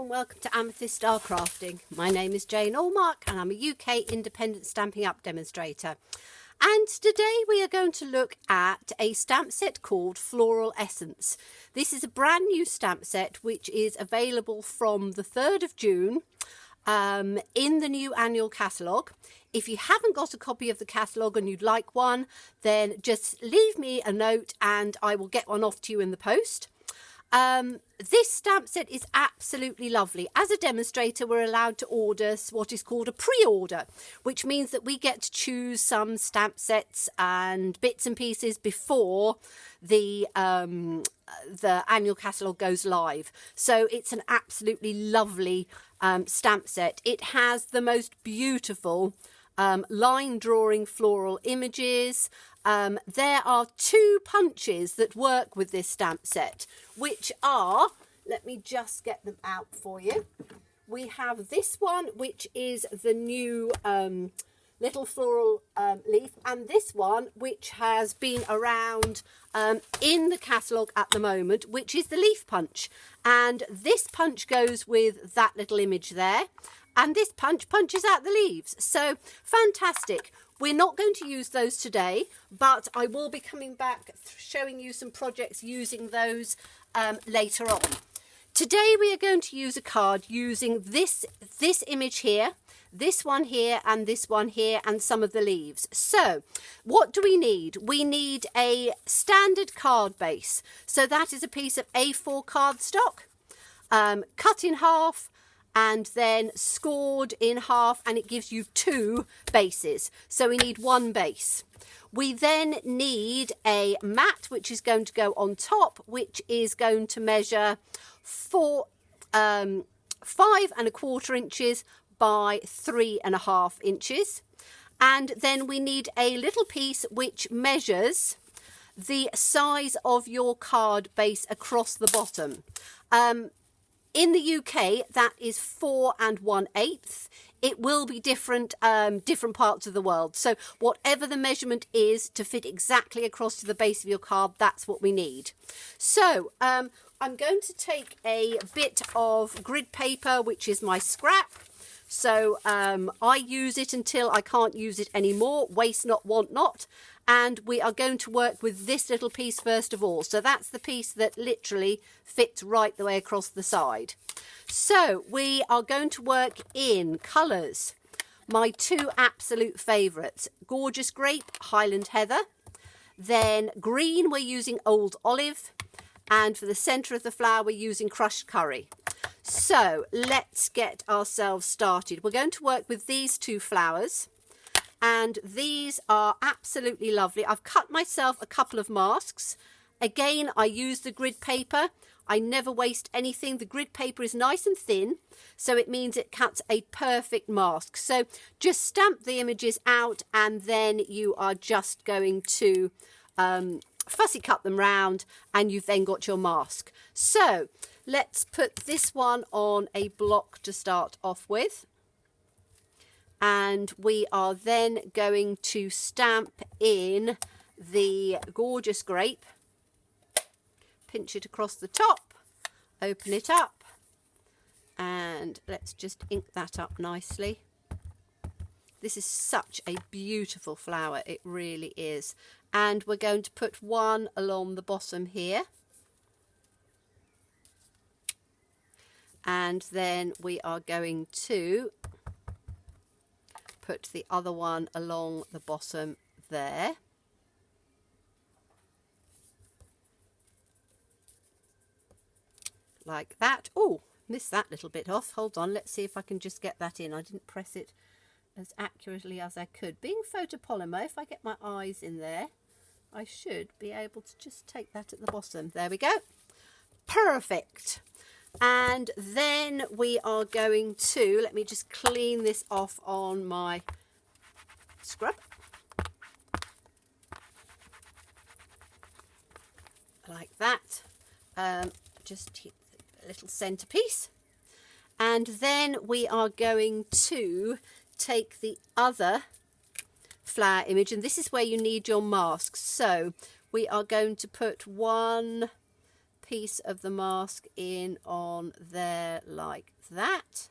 and welcome to Amethyst Star Crafting. My name is Jane Allmark and I'm a UK independent Stampin' Up demonstrator. And today we are going to look at a stamp set called Floral Essence. This is a brand new stamp set which is available from the 3rd of June in the new annual catalogue. If you haven't got a copy of the catalogue and you'd like one, then just leave me a note and I will get one off to you in the post. This stamp set is absolutely lovely. As a demonstrator, we're allowed to order what is called a pre-order, which means that we get to choose some stamp sets and bits and pieces before the annual catalogue goes live. So it's an absolutely lovely stamp set. It has the most beautiful line drawing floral images. There are 2 punches that work with this stamp set, which are, let me just get them out for you. We have this one, which is the new little floral leaf, and this one, which has been around in the catalogue at the moment, which is the leaf punch. And this punch goes with that little image there. And this punch punches out the leaves. So fantastic. We're not going to use those today, but I will be coming back showing you some projects using those later on. Today we are going to use a card using this image here, this one here, and this one here, and some of the leaves. So what do we need? We need a standard card base. So that is a piece of A4 cardstock, cut in half, and then scored in half, and it gives you 2 bases. So we need 1 base. We then need a mat, which is going to go on top, which is going to measure 5¼ inches by 3½ inches. And then we need a little piece which measures the size of your card base across the bottom. In the UK, that is 4 1/8. It will be different parts of the world. So whatever the measurement is to fit exactly across to the base of your card, that's what we need. So I'm going to take a bit of grid paper, which is my scrap. So I use it until I can't use it anymore. Waste not, want not. And we are going to work with this little piece first of all. So that's the piece that literally fits right the way across the side. So we are going to work in colours. My 2 absolute favourites, Gorgeous Grape, Highland Heather. Then green, we're using Old Olive. And for the centre of the flower, we're using Crushed Curry. So let's get ourselves started. We're going to work with these 2 flowers. And these are absolutely lovely. I've cut myself a couple of masks. Again, I use the grid paper. I never waste anything. The grid paper is nice and thin, so it means it cuts a perfect mask. So just stamp the images out, and then you are just going to fussy cut them round, and you've then got your mask. So let's put this one on a block to start off with. And we are then going to stamp in the Gorgeous Grape. Pinch it across the top, open it up, and let's just ink that up nicely. This is such a beautiful flower, it really is. And we're going to put one along the bottom here. And then we are going to put the other one along the bottom there. Like that. Oh, missed that little bit off. Hold on, let's see if I can just get that in. I didn't press it as accurately as I could. Being photopolymer, if I get my eyes in there, I should be able to just take that at the bottom. There we go. Perfect. And then we are going to, let me just clean this off on my scrub. Like that. Just a little centerpiece. And then we are going to take the other flower image, and this is where you need your masks. So we are going to put one piece of the mask in on there like that.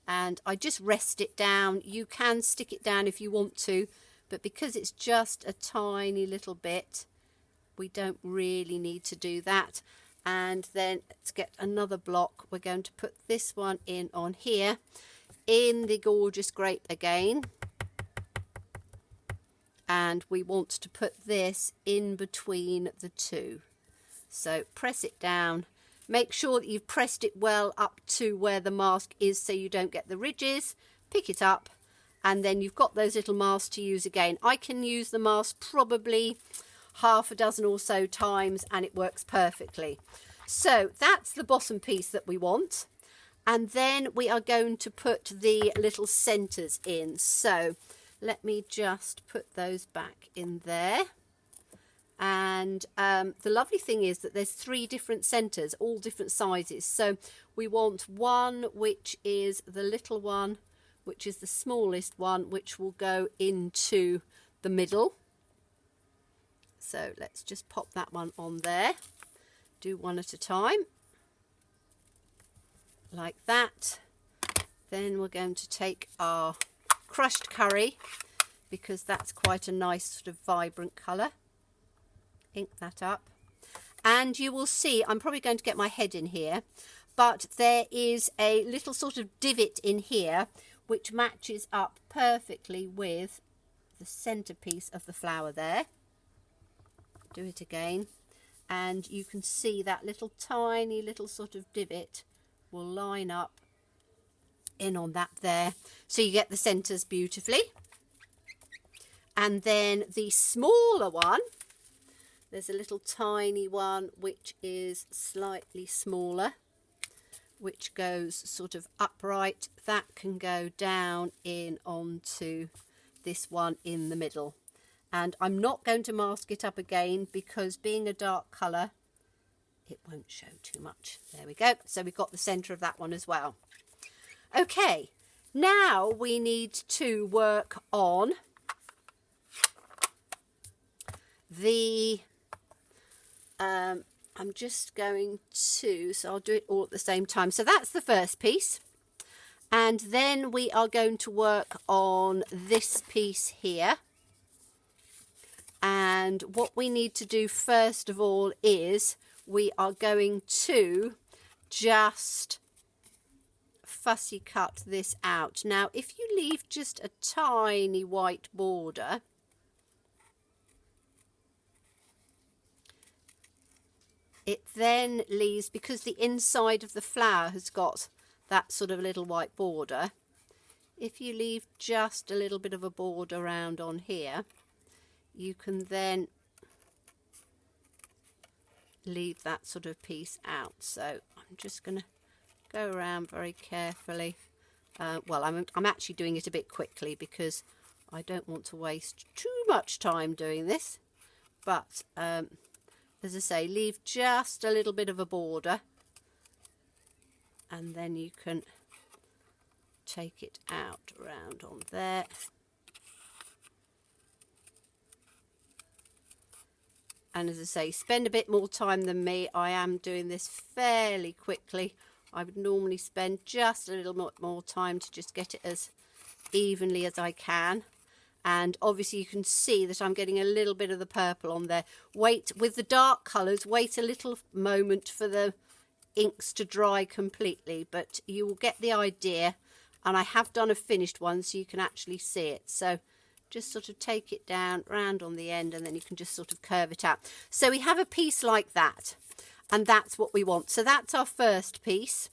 And I just rest it down. You can stick it down if you want to, but because it's just a tiny little bit, we don't really need to do that. And then let's get another block. We're going to put this one in on here in the gorgeous grape again. And we want to put this in between the two. So press it down. Make sure that you've pressed it well up to where the mask is so you don't get the ridges. Pick it up and then you've got those little masks to use again. I can use the mask probably half a dozen or so times and it works perfectly. So that's the bottom piece that we want. And then we are going to put the little centres in. So let me just put those back in there. And the lovely thing is that there's 3 different centres, all different sizes. So we want one which is the little one, which is the smallest one, which will go into the middle. So let's just pop that one on there. Do one at a time, like that. Then we're going to take our crushed curry, because that's quite a nice sort of vibrant colour. Ink that up, and you will see I'm probably going to get my head in here, but there is a little sort of divot in here which matches up perfectly with the centerpiece of the flower there. Do it again, and you can see that little tiny little sort of divot will line up in on that there, so you get the centers beautifully. And then the smaller one, there's a little tiny one which is slightly smaller, which goes sort of upright. That can go down in onto this one in the middle. And I'm not going to mask it up again because being a dark colour, it won't show too much. There we go. So we've got the centre of that one as well. Okay, now we need to work on the I'm just going to, so I'll do it all at the same time. So that's the first piece, and then we are going to work on this piece here. And what we need to do first of all is we are going to just fussy cut this out. Now if you leave just a tiny white border, it then leaves, because the inside of the flower has got that sort of little white border, if you leave just a little bit of a border around on here, you can then leave that sort of piece out. So I'm just going to go around very carefully. Well, I'm actually doing it a bit quickly because I don't want to waste too much time doing this, but as I say, leave just a little bit of a border and then you can take it out around on there. And as I say, spend a bit more time than me. I am doing this fairly quickly. I would normally spend just a little bit more time to just get it as evenly as I can. And obviously you can see that I'm getting a little bit of the purple on there. Wait, with the dark colours, wait a little moment for the inks to dry completely, but you will get the idea. And I have done a finished one so you can actually see it. So just sort of take it down round on the end and then you can just sort of curve it out. So we have a piece like that, and that's what we want. So that's our first piece.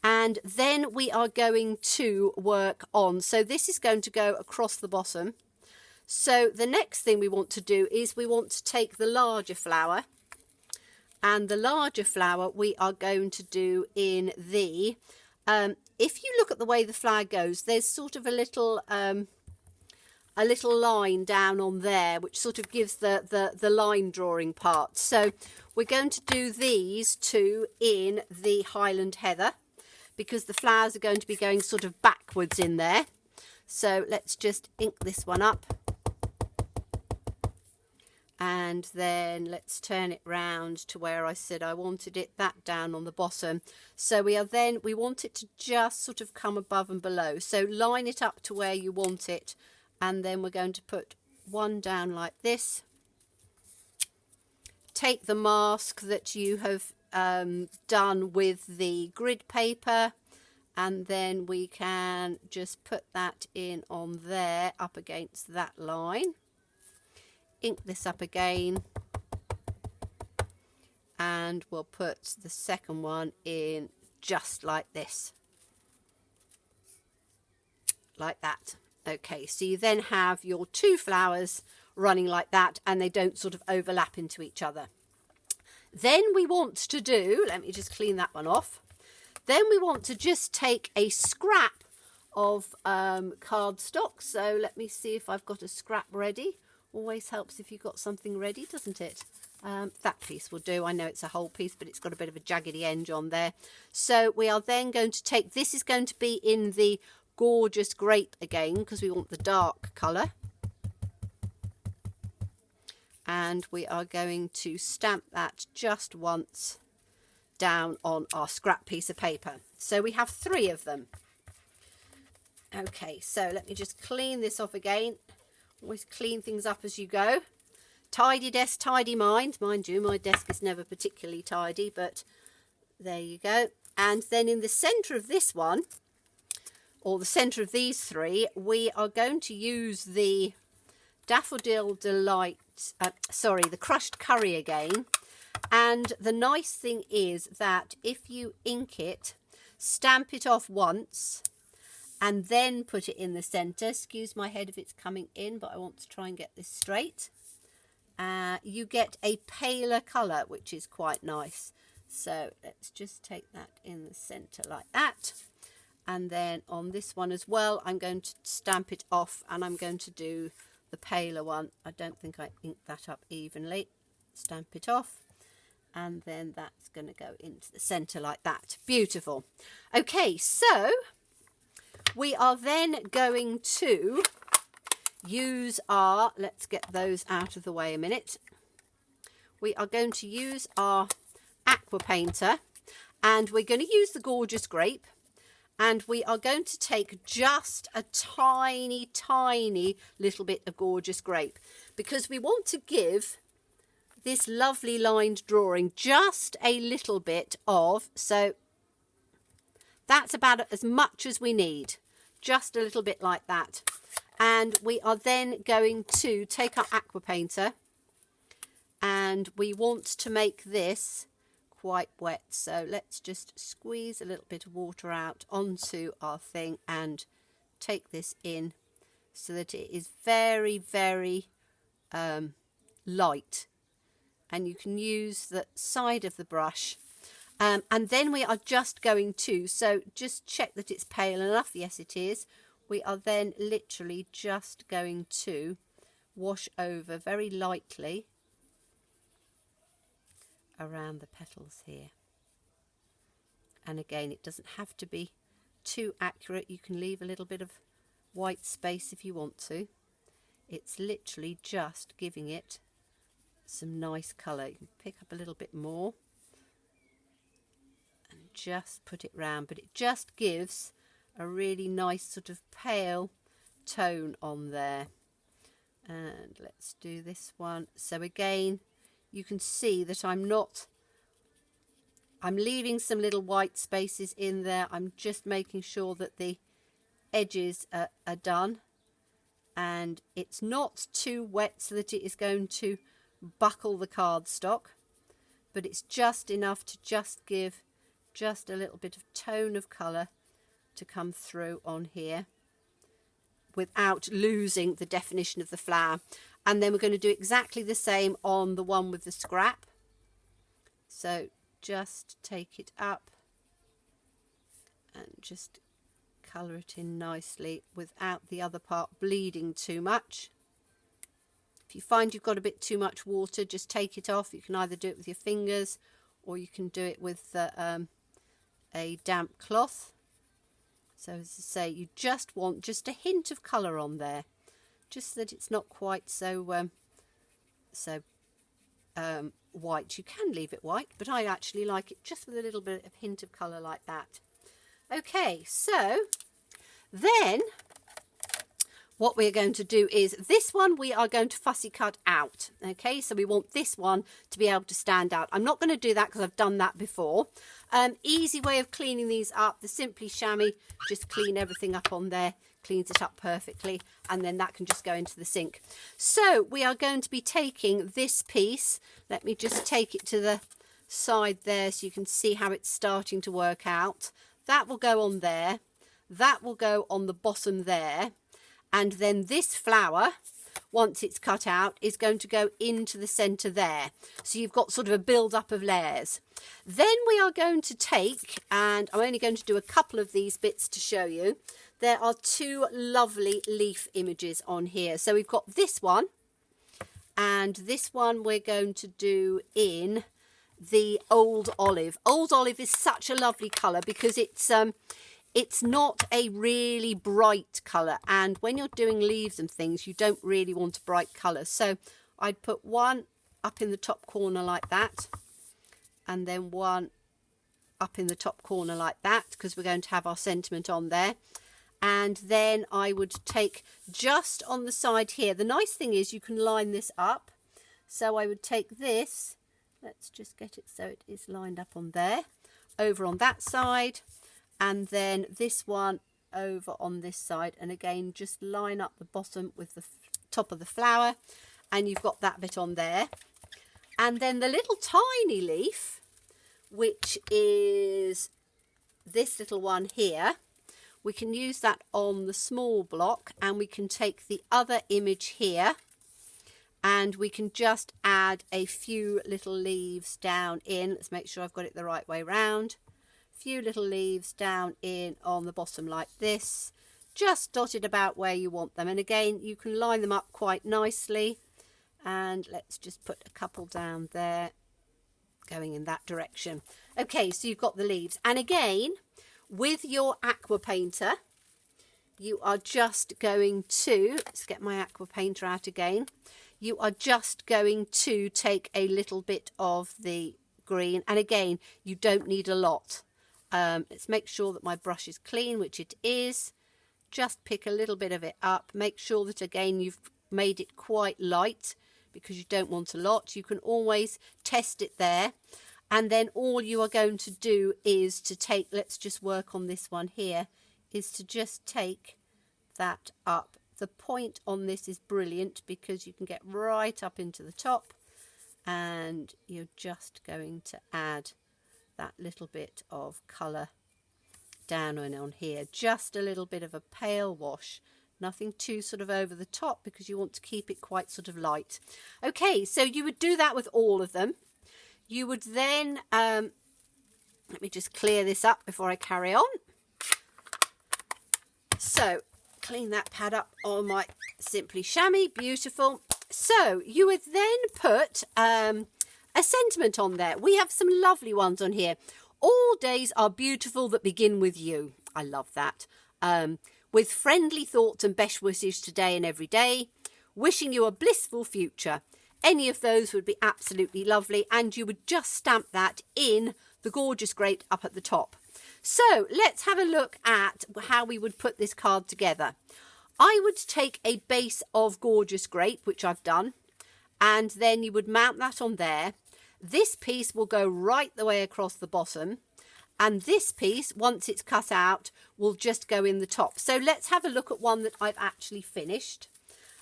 And then we are going to work on, so this is going to go across the bottom. So the next thing we want to do is we want to take the larger flower, and the larger flower we are going to do in the, if you look at the way the flower goes, there's sort of a little line down on there which sort of gives the line drawing part. So we're going to do these two in the Highland Heather because the flowers are going to be going sort of backwards in there. So let's just ink this one up. And then let's turn it round to where I said I wanted it, that down on the bottom. So we want it to just sort of come above and below. So line it up to where you want it, and then we're going to put one down like this. Take the mask that you have done with the grid paper, and then we can just put that in on there up against that line. Ink this up again, and we'll put the second one in just like this, like that. Okay, so you then have your two flowers running like that, and they don't sort of overlap into each other. Then we want to do, let me just clean that one off. Then we want to just take a scrap of cardstock. So let me see if I've got a scrap ready. Always helps if you've got something ready, doesn't it? That piece will do. I know it's a whole piece, but it's got a bit of a jaggedy edge on there. So we are then going to take, this is going to be in the Gorgeous Grape again, because we want the dark colour. And we are going to stamp that just once down on our scrap piece of paper. So we have 3 of them. Okay, so let me just clean this off again. Always clean things up as you go. Tidy desk, tidy mind. Mind you, my desk is never particularly tidy, but there you go. And then in the centre of this one, or the centre of these 3, we are going to use the Daffodil Delight, the crushed curry again. And the nice thing is that if you ink it, stamp it off once, and then put it in the centre. Excuse my head if it's coming in, but I want to try and get this straight. You get a paler colour, which is quite nice. So let's just take that in the centre like that. And then on this one as well, I'm going to stamp it off, and I'm going to do the paler one. I don't think I inked that up evenly. Stamp it off. And then that's going to go into the centre like that. Beautiful. Okay, so we are then going to use our, let's get those out of the way a minute. We are going to use our aqua painter, and we're going to use the Gorgeous Grape, and we are going to take just a tiny, tiny little bit of Gorgeous Grape, because we want to give this lovely lined drawing just a little bit of, so that's about as much as we need, just a little bit like that. And we are then going to take our aqua painter, and we want to make this quite wet. So let's just squeeze a little bit of water out onto our thing and take this in so that it is very, very light. And you can use the side of the brush. And then we are just going to, so just check that it's pale enough. Yes, it is. We are then literally just going to wash over very lightly around the petals here. And again, it doesn't have to be too accurate. You can leave a little bit of white space if you want to. It's literally just giving it some nice colour. You can pick up a little bit more and just put it round, but it just gives a really nice sort of pale tone on there. And let's do this one. So again, you can see that I'm leaving some little white spaces in there. I'm just making sure that the edges are done, and it's not too wet so that it is going to buckle the cardstock, but it's just enough to just give just a little bit of tone of colour to come through on here without losing the definition of the flower. And then we're going to do exactly the same on the one with the scrap. So just take it up and just colour it in nicely without the other part bleeding too much. If you find you've got a bit too much water, just take it off. You can either do it with your fingers, or you can do it with a damp cloth. So as I say, you just want just a hint of colour on there, just that it's not quite so white. You can leave it white, but I actually like it just with a little bit of hint of colour like that. Okay, so then what we're going to do is this one we are going to fussy cut out. Okay, so we want this one to be able to stand out. I'm not going to do that because I've done that before. Easy way of cleaning these up, the Simply Chamois, just clean everything up on there, cleans it up perfectly, and then that can just go into the sink. So we are going to be taking this piece. Let me just take it to the side there so you can see how it's starting to work out. That will go on there, that will go on the bottom there, and then this flower, once it's cut out, is going to go into the centre there. So you've got sort of a build-up of layers. Then we are going to take, and I'm only going to do a couple of these bits to show you. There are two lovely leaf images on here. So we've got this one, and this one we're going to do in the Old Olive. Old Olive is such a lovely colour because it's not a really bright colour, and when you're doing leaves and things you don't really want a bright colour. So I'd put one up in the top corner like that, and then one up in the top corner like that, because we're going to have our sentiment on there. And then I would take just on the side here. The nice thing is you can line this up. So I would take this, let's just get it so it is lined up on there, over on that side, and then this one over on this side, and again just line up the bottom with the top of the flower, and you've got that bit on there. And then the little tiny leaf, which is this little one here, we can use that on the small block, and we can take the other image here and we can just add a few little leaves down in. Let's make sure I've got it the right way round. Few little leaves down in on the bottom like this, just dotted about where you want them. And again, you can line them up quite nicely, and let's just put a couple down there going in that direction. Okay, so you've got the leaves, and again with your aqua painter you are just going to, let's get my aqua painter out again, you are just going to take a little bit of the green, and again you don't need a lot. Let's make sure that my brush is clean, which it is. Just pick a little bit of it up. Make sure that again you've made it quite light because you don't want a lot. You can always test it there. And then all you are going to do is to take, let's just work on this one here, is to just take that up. The point on this is brilliant because you can get right up into the top, and you're just going to add that little bit of colour down and on here, just a little bit of a pale wash, nothing too sort of over the top because you want to keep it quite sort of light. Okay, so you would do that with all of them. You would then let me just clear this up before I carry on. So clean that pad up on my Simply Chamois, beautiful. So you would then put a sentiment on there. We have some lovely ones on here. All days are beautiful that begin with you. I love that. With friendly thoughts and best wishes today and every day, wishing you a blissful future. Any of those would be absolutely lovely, and you would just stamp that in the Gorgeous Grape up at the top. So let's have a look at how we would put this card together. I would take a base of Gorgeous Grape, which I've done, and then you would mount that on there. This piece will go right the way across the bottom, and this piece, once it's cut out, will just go in the top. So let's have a look at one that I've actually finished.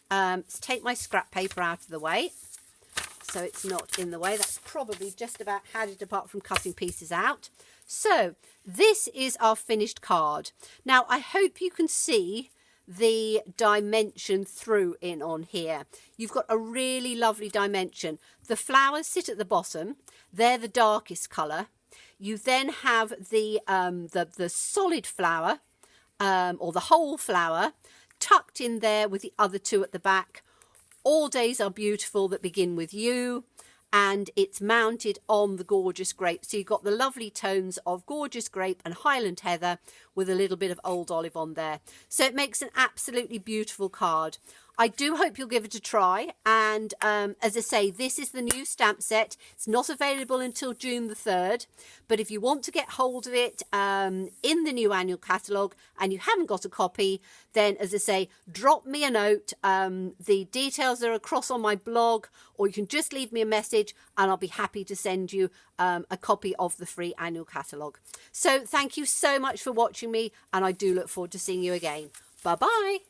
Let's take my scrap paper out of the way so it's not in the way. That's probably just about had it apart from cutting pieces out. So this is our finished card. Now I hope you can see the dimension through in on here. You've got a really lovely dimension. The flowers sit at the bottom. They're the darkest colour. You then have the solid flower or the whole flower tucked in there with the other two at the back. All days are beautiful that begin with you, and it's mounted on the Gorgeous Grape. So you've got the lovely tones of Gorgeous Grape and Highland Heather with a little bit of Old Olive on there. So it makes an absolutely beautiful card. I do hope you'll give it a try. And as I say, this is the new stamp set. It's not available until June the 3rd. But if you want to get hold of it in the new annual catalogue and you haven't got a copy, then as I say, drop me a note. The details are across on my blog, or you can just leave me a message and I'll be happy to send you a copy of the free annual catalogue. So thank you so much for watching me, and I do look forward to seeing you again. Bye-bye.